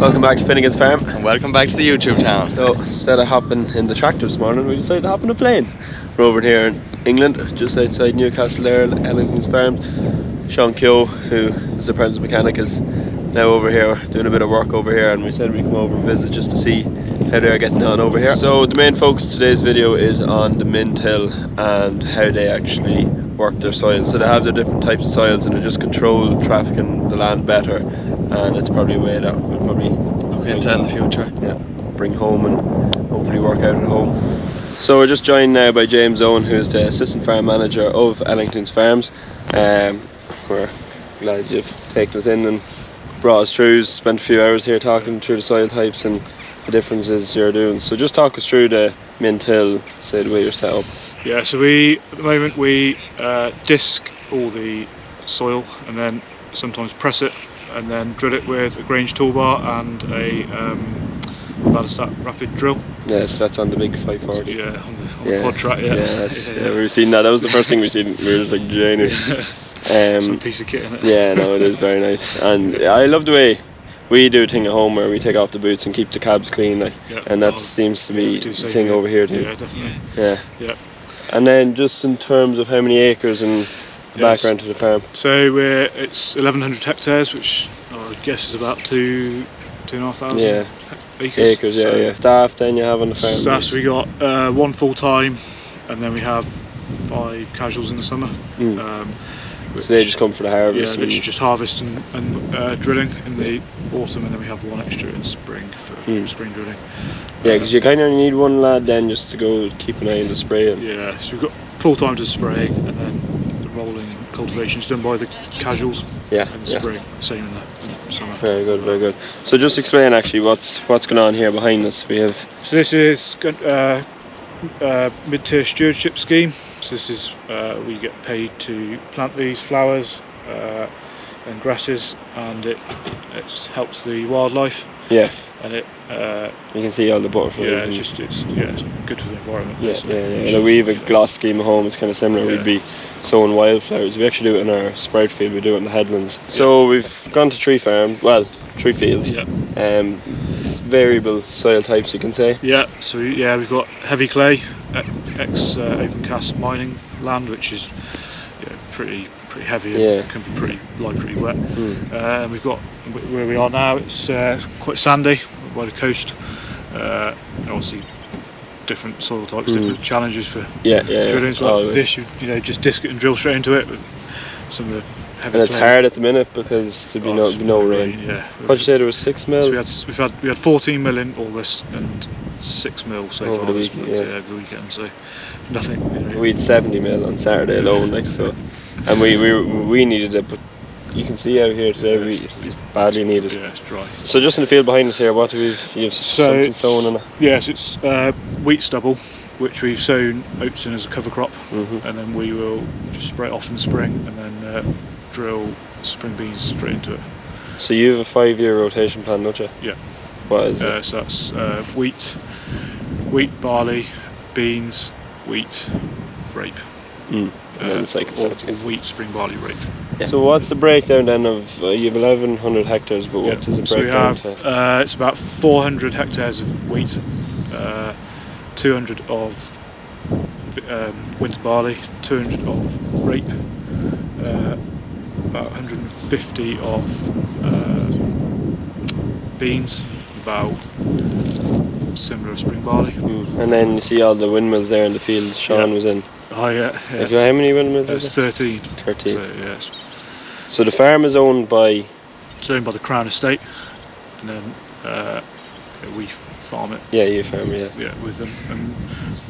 Welcome back to Finnegans Farm. And welcome back to the YouTube channel. So instead of hopping in the tractor this morning, we decided to hop in a plane. We're over here in England, just outside Newcastle there, Ellington's farm. Keogh, who is the apprentice mechanic, is now over here doing a bit of work over here, and we said we'd come over and visit just to see how they're getting on over here. So the main focus of today's video is on the min till and how they actually work their soils. So they have the different types of soils and they just control traffic and the land better, and it's probably a way that we'll probably look into in the future. Yeah, bring home and hopefully work out at home. So we're just joined now by James Owens, who's the assistant farm manager of Ellington's farms. We're glad you've taken us in and brought us through, spent a few hours here talking through the soil types and the differences you're doing. So just talk us through the min till, say the way you're set up. Yeah, so at the moment we disc all the soil and then sometimes press it and then drill it with a Grange toolbar and a Velcourt rapid drill. Yeah, so that's on the big 540. Yeah, on the quad track. Yeah, we've seen that. That was the first thing we seen. We were just like, Jane. Some piece of kit in it. Yeah, no, it is very nice, and I love the way we do a thing at home where we take off the boots and keep the cabs clean, like, and that seems to be the thing over here too. Yeah, definitely. Yeah. And then just in terms of how many acres and the background to the farm. So it's 1,100 hectares, which I guess is about 2,500 acres. Yeah. Staff then you have on the farm? Staff, so we got one full time, and then we have 5 casuals in the summer. So they just come for the harvest? Yeah, which just harvest and drilling in the autumn, and then we have one extra in spring for spring drilling. Yeah, because you kind of need one lad then just to go keep an eye on the spraying. Yeah, so we've got full time to spraying, and then the rolling cultivation is done by the casuals. And the spring, same in the summer. Very good, very good. So just explain actually what's going on here behind us. We have. So this is mid-tier stewardship scheme. So this is we get paid to plant these flowers and grasses, and it helps the wildlife. Yeah. And it you can see all the butterflies. Yeah, it's good for the environment. Yeah. Like we have a gloss scheme at home. It's kind of similar. We'd be sowing wildflowers. We actually do it in our sprout field. We do it in the headlands. So we've gone to 3 fields. Yeah. It's variable soil types, you can say. Yeah. So we've got heavy clay, ex open cast mining land, which is pretty heavy and can be pretty light, pretty wet. And we've got where we are now. It's quite sandy by the coast. Obviously, different soil types, different challenges for drilling. So like this, you just disc it and drill straight into it. With some of the heavy. And it's hard at the minute because there'd be no rain. Yeah. What'd you say there was 6 mil? So we had 14 mil in August and 6 mil so far this month, over the weekend. So nothing. We had 70 mil on Saturday alone, like so, and we needed it, but you can see out here today we badly needed. Yeah, it's dry. So just in the field behind us here, what do you've something sown in it? Yes, it's wheat stubble, which we've sown oats in as a cover crop, and then we will just spray it off in the spring, and then drill spring beans straight into it. So you have a 5-year rotation plan, don't you? Yeah. What is it? So that's wheat, barley, beans, wheat, rape. And then it's like wheat, spring barley, rape. Yeah. So what's the breakdown then of you have 1,100 hectares, but what does it break down to? It's about 400 hectares of wheat, 200 of winter barley, 200 of rape, about 150 of beans, about similar spring barley. And then you see all the windmills there in the field Sean was in. Oh yeah. How many windmills is it? 13. 13. So, yes. So the farm is owned by? It's owned by the Crown Estate, and then we farm it. Yeah, you farm it. Yeah, with them. And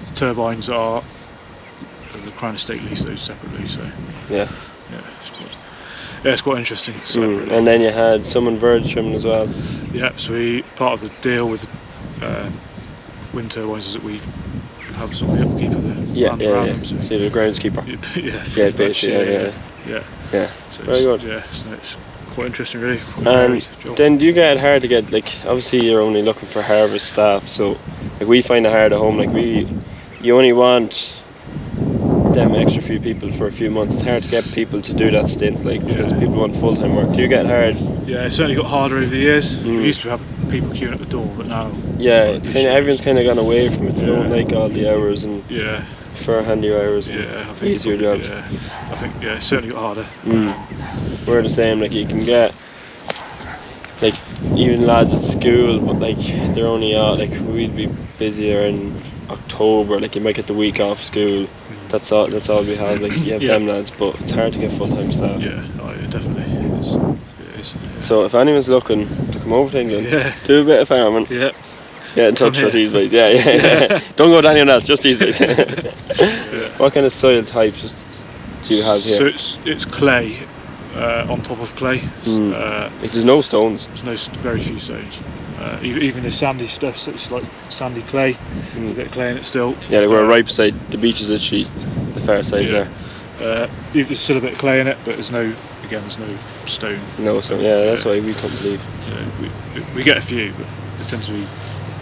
the turbines are the Crown Estate lease those separately. So. Yeah. It's quite interesting. And then you had some on verge trimming as well. Yeah, so part of the deal with wind turbines is that we have some of the upkeep of the land around them. So you're the groundskeeper. Basically. Yeah. So very good. Yeah, so it's quite interesting, really. And then do you get it hard to get, like, obviously you're only looking for harvest staff, so like we find it hard at home. Like you only want them extra few people for a few months. It's hard to get people to do that stint, like, because people want full-time work. Do you get hard? Yeah, it certainly got harder over the years. We used to have people queuing at the door, but now it's kind of everyone's kind of gone away from it. They don't like all the hours and for handier hours. I think easier jobs. I think it's certainly got harder. We're the same. Like you can get like even lads at school, but like they're only out. Like we'd be busier in October. Like you might get the week off school. That's all we have. Like you have them lads, but it's hard to get full-time staff. It definitely is. It is. So if anyone's looking to come over to England, do a bit of farming. Get in touch with these guys. Don't go to anyone else, just these guys. What kind of soil types do you have here? So it's clay on top of clay. Like there's no stones. There's very few stones. Even the sandy stuff, so it's like sandy clay, a bit of clay in it still. Yeah, like we're right beside the beach is actually the far side there. There's still a bit of clay in it, but there's no stone. No stone, that's why we can't believe. We get a few, but they tend to be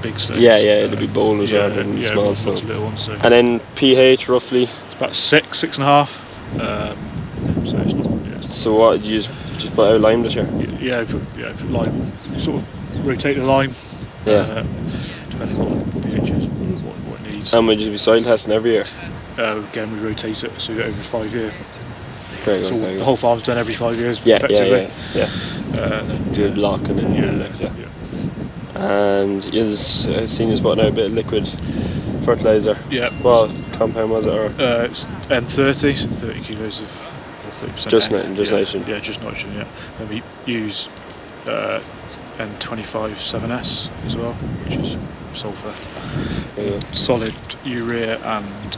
big stones. It'll be boulders rather than small stones. Little ones, so. And then pH roughly? It's about 6.5. So it's not, So what, you just put out lime this year? Put lime. Sort of rotate the lime. Depending on what the pH is, what it needs. And would you be soil testing every year? Again, we rotate it, so over 5 years. Very good, So very the whole farm's done every 5 years. Yeah. Do a Then, block and then next, And I've seen you putting out a bit of liquid fertiliser. What compound was it? Or? It's N30, so it's 30 kilos of 30%. Just nitrogen. Just nitrogen. Then we use N25 7S as well, which is sulphur. Solid urea and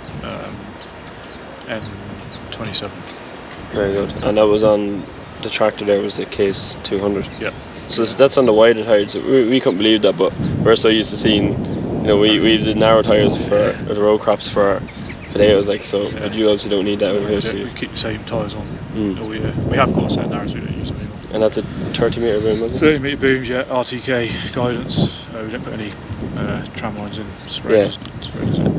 N27. Very good. And that was on the tractor there, was the Case 200. So that's on the wider tyres. So we couldn't believe that, but we're so used to seeing, we did narrow tyres for the row crops for potatoes, like so. But you obviously don't need that over here. So we keep the same tyres on all year. We have got a set of narrows, we don't use them anymore. And that's a 30-metre boom, wasn't it? 30-metre booms, RTK guidance. We don't put any tram lines in. Sprays.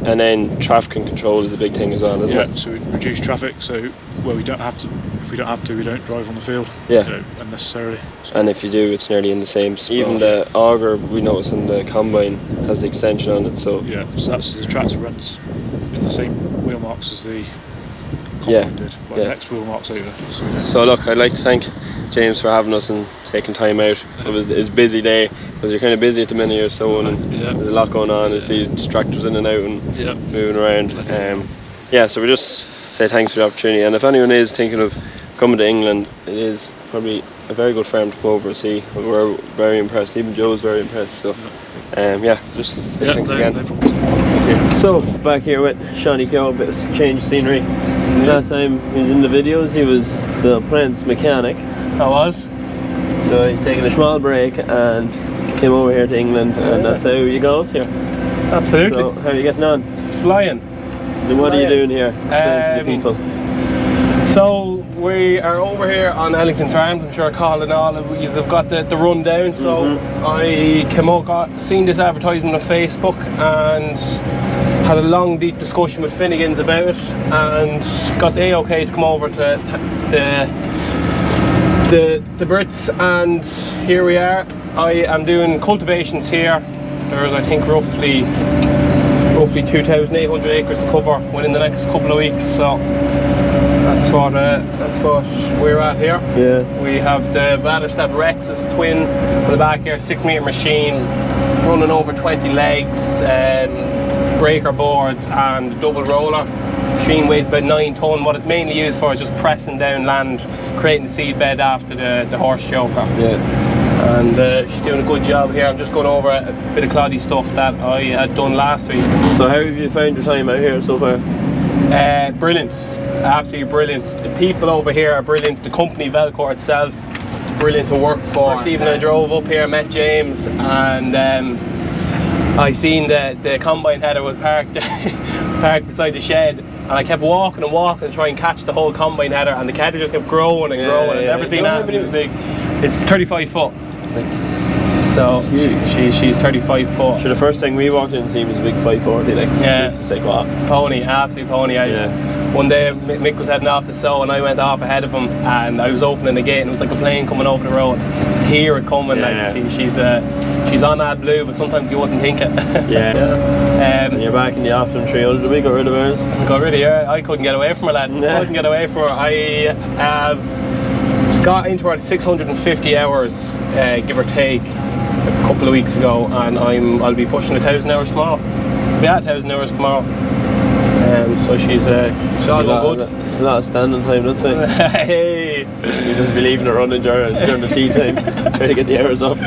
And then traffic and control is a big thing as well, isn't it? So we reduce traffic. So where we don't have to, if we don't have to, we don't drive on the field. Unnecessarily. So. And if you do, it's nearly in the same. Even the auger we noticed in the combine has the extension on it. So so that's the tractor runs in the same wheel marks as the combine did. The next wheel marks over. So look, I'd like to thank James for having us and taking time out. It was a busy day because you're kind of busy at the minute you're sowing and there's a lot going on. You see tractors in and out and moving around. So we just say thanks for the opportunity, and if anyone is thinking of coming to England, it is probably a very good farm to come over and see. We're very impressed, even Joe's very impressed, so just say thanks again. No so back here with Shawnee Keogh, a bit of change scenery. Last time he was in the videos he was the apprentice mechanic. I was. So he's taking a small break and came over here to England, and that's how you go here. Absolutely. So how are you getting on? Flying. And what are you doing here? Explain to the people. So we are over here on Ellington Farms. I'm sure Cathal and all of you have got the rundown. So I came out, seen this advertisement on Facebook and had a long deep discussion with Finnegans about it and got the A-OK to come over to the Brits, and here we are. I am doing cultivations here. There's I think roughly 2,800 acres to cover within the next couple of weeks, so that's what we're at here. We have the Velcourt Rex's twin on the back here, 6-metre machine running over 20 legs, breaker boards and a double roller. Machine weighs about 9 tonne. What it's mainly used for is just pressing down land, creating the seed bed after the horse choker. And she's doing a good job here. I'm just going over a bit of cloddy stuff that I had done last week. So how have you found your time out here so far? Brilliant, absolutely brilliant. The people over here are brilliant. The company Velcourt itself, brilliant to work for. First evening I drove up here, met James, and I seen the combine header was parked beside the shed, and I kept walking and walking to try and catch the whole combine header, and the header just kept growing and growing. I've never seen that. It was big. It's 35 foot. So she's 35 foot. Sure, the first thing we walked in and seen was a big 540. Like, yeah, it's like what? Pony, absolute pony. one day Mick was heading off to sow and I went off ahead of him, and I was opening the gate and it was like a plane coming over the road. Just hear it coming. She's on AdBlue, but sometimes you wouldn't think it. And you're back in the Optimum 300. We got rid of hers. Got rid of her. I couldn't get away from her, lad. Couldn't get away from her. I have got into her at 650 hours, give or take, a couple of weeks ago, and I'll be pushing 1,000 hours tomorrow. Be at 1,000 hours tomorrow. So she's all going good. A lot of standing time, that's it. Hey! You just be leaving it running during the tea time, trying to get the hours up.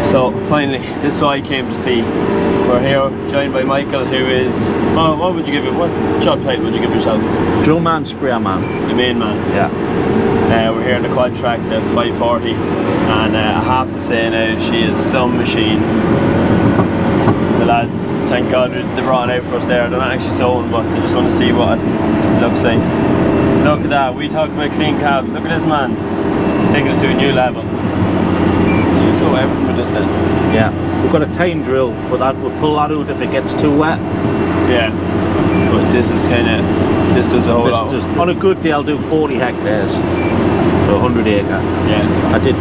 So finally, this is what I came to see. We're here joined by Michael, who is, what would you give him? What job title would you give yourself? Drill man, sprayer man. The main man. Yeah. We're here in the quad track, the 540, and I have to say now, she is some machine. The lads, thank God they brought it out for us there. They're not actually sold, but I just want to see what it looks like. Look at that, we talk about clean cabs. Look at this man, taking it to a new level. So you saw everything with this then? Yeah. We've got a time drill, but we'll pull that out if it gets too wet. Yeah. But this is this does a whole lot. On a good day I'll do 40 hectares. So 100 acre. Yeah. I did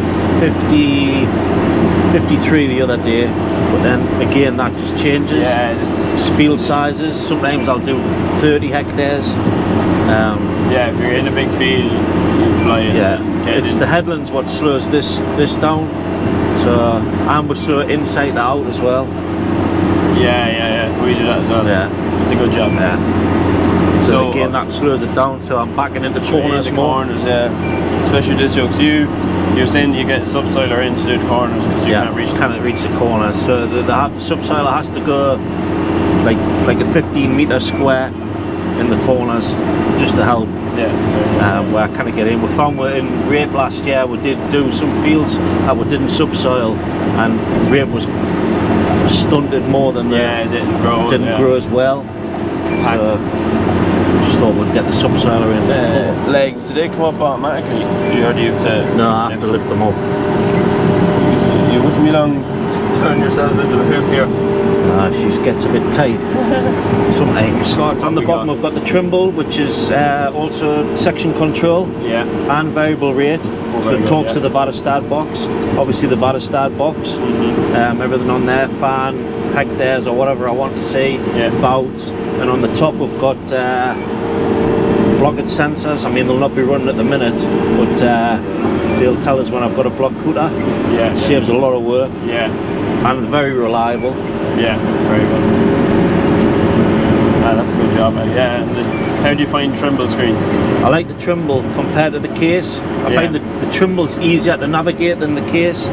53 the other day, but then again that just changes. Yeah, it's field sizes. Sometimes I'll do 30 hectares. Yeah, if you're in a big field, you fly in. Yeah, it's the headlands what slows this down. So, and we're so inside out as well. Yeah, we do that as well. Yeah, it's a good job. Yeah. So again, that slows it down. So I'm backing into corners more. Yeah. Especially this yoke. So you're saying you get subsoiler in to do the corners because you can't reach the corners. So the subsoiler has to go like a 15-meter square in the corners just to help. Where I kind of get in. We found in rape last year we did do some fields that we didn't subsoil, and rape was stunted more than it didn't grow as well. So just thought we'd get the subsoiler in. The legs, do they come up automatically? Or do you have to? No, I have to lift them up. You wouldn't be long turn yourself into the hoop here. She gets a bit tight sometimes. On the bottom we've got the Trimble, which is also section control and variable rate. So it talks to the Varistad box. Obviously the Varistad box, everything on there, fan, hectares or whatever I want to see, bouts. And on the top we've got blockage sensors. I mean they'll not be running at the minute, but they'll tell us when I've got a block cutter. It saves a lot of work. And very reliable. Yeah, very good. That's a good job. How do you find Trimble screens? I like the Trimble compared to the case. I find the Trimble's easier to navigate than the case.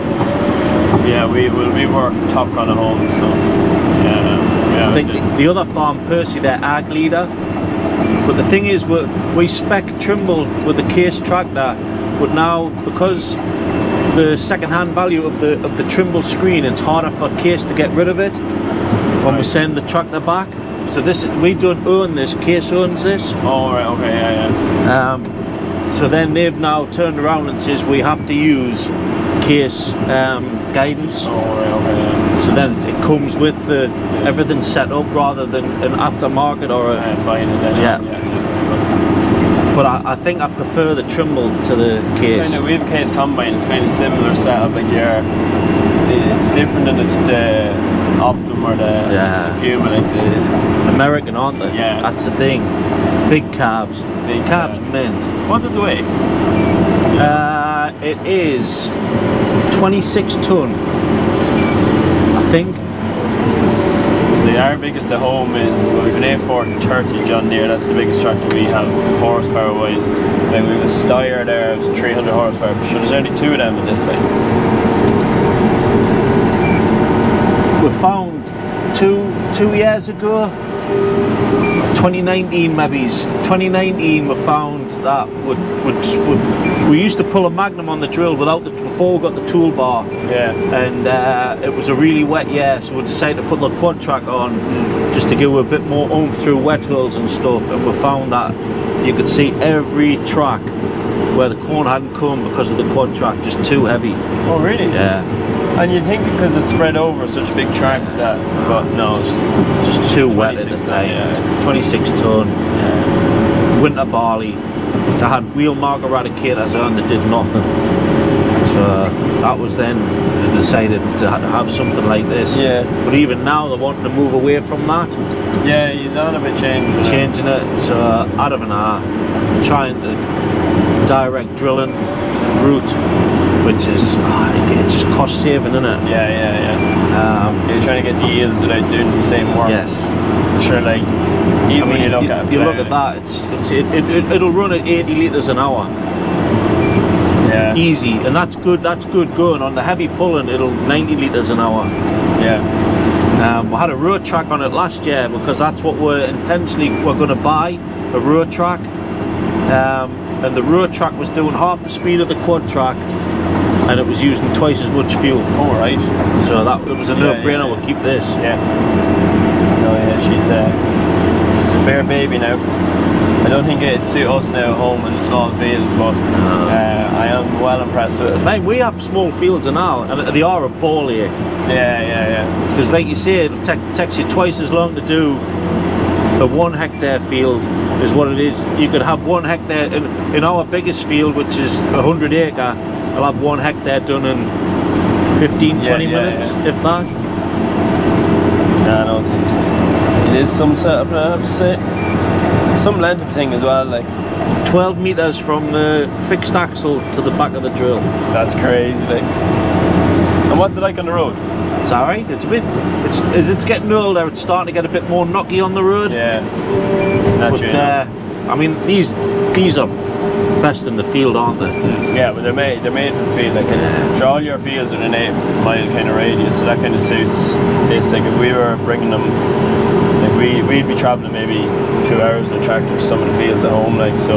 Yeah, we work top run at home, so I think the other farm, Percy, they're ag leader. But the thing is, we spec Trimble with the case tractor, but now because the second-hand value of the Trimble screen, it's harder for Case to get rid of it when we send the tractor back. So we don't own this, Case owns this. Oh right, okay, so then they've now turned around and says we have to use Case guidance. Oh right, okay. So then it comes with everything set up rather than an aftermarket or buying it then. But I think I prefer the Trimble to the Case. We have a Case combine, it's kind of similar setup, like it's different than the Optimum or the Puma, like the American, aren't they? Yeah. That's the thing. Big cabs. Big cabs mint. What does it weigh? It is 26 ton, I think. Our biggest at home is, we've an A430 John Deere, that's the biggest tractor we have horsepower wise. Like we have a Steyr there of 300 horsepower, but sure, there's only two of them in this thing. We found two years ago, 2019 maybe, 2019 we found that we used to pull a Magnum on the drill before we got the toolbar. And it was a really wet year, so we decided to put the quad track on just to give a bit more oomph through wet holes and stuff, and we found that you could see every track where the corn hadn't come because of the quad track, just too heavy. Oh really? Yeah. And you'd think because it's spread over such big tracks that, but no, it's just too wet at this time. 26 ton. winter barley. They had wheel margaritacators on that did nothing. So that was then they decided to have something like this. Yeah. But even now they're wanting to move away from that. Yeah, he's on a bit Changing it. So out of an hour, trying to direct drilling route, which is it's just cost saving, isn't it? Yeah. You're trying to get the yields without doing the same work. Yes. Sure, like even when you look at that, it'll run at 80 litres an hour. Yeah. Easy, and that's good going. On the heavy pulling, it'll 90 litres an hour. Yeah. We had a road track on it last year because that's what we're going to buy, a road track. And the road track was doing half the speed of the quad track, and it was using twice as much fuel. All right. So it was a no-brainer. We'll keep this. Yeah. No, yeah, she's a fair baby now. I don't think it'd suit us now home in the small fields, but I am well impressed with it. Mate, we have small fields now, and they are a ball ache. Yeah. Because like you say, it takes you twice as long to do a 1 hectare field is what it is. You could have 1 hectare in our biggest field, which is 100 acre. I'll have 1 hectare done in 15-20 minutes, if that. No, it is some setup, I have to say. Some length of thing as well, like 12 metres from the fixed axle to the back of the drill. That's crazy, like. And what's it like on the road? It's alright. It's a bit. As it's getting older, it's starting to get a bit more knocky on the road. Yeah. But I mean, these are best in the field, aren't they? Yeah, but they're made for the field. Like, sure, all your fields are an 8 mile kind of radius, so that kind of suits this. Like, if we were bringing them, like we'd be travelling maybe 2 hours in a tractor to some of the fields at home, like, so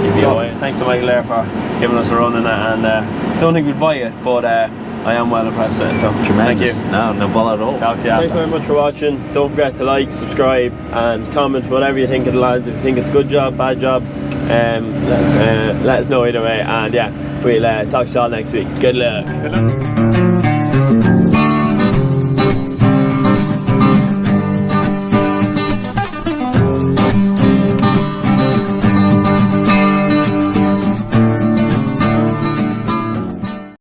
you'd be away. Thanks to Michael there for giving us a run in it, and don't think we'd buy it, but I am well impressed with it, so tremendous. Thank you. No bother at all. Talk to you after. Thanks very much for watching. Don't forget to like, subscribe, and comment whatever you think of the lads. If you think it's a good job, bad job, let us know either way. And yeah, we'll talk to you all next week. Good luck.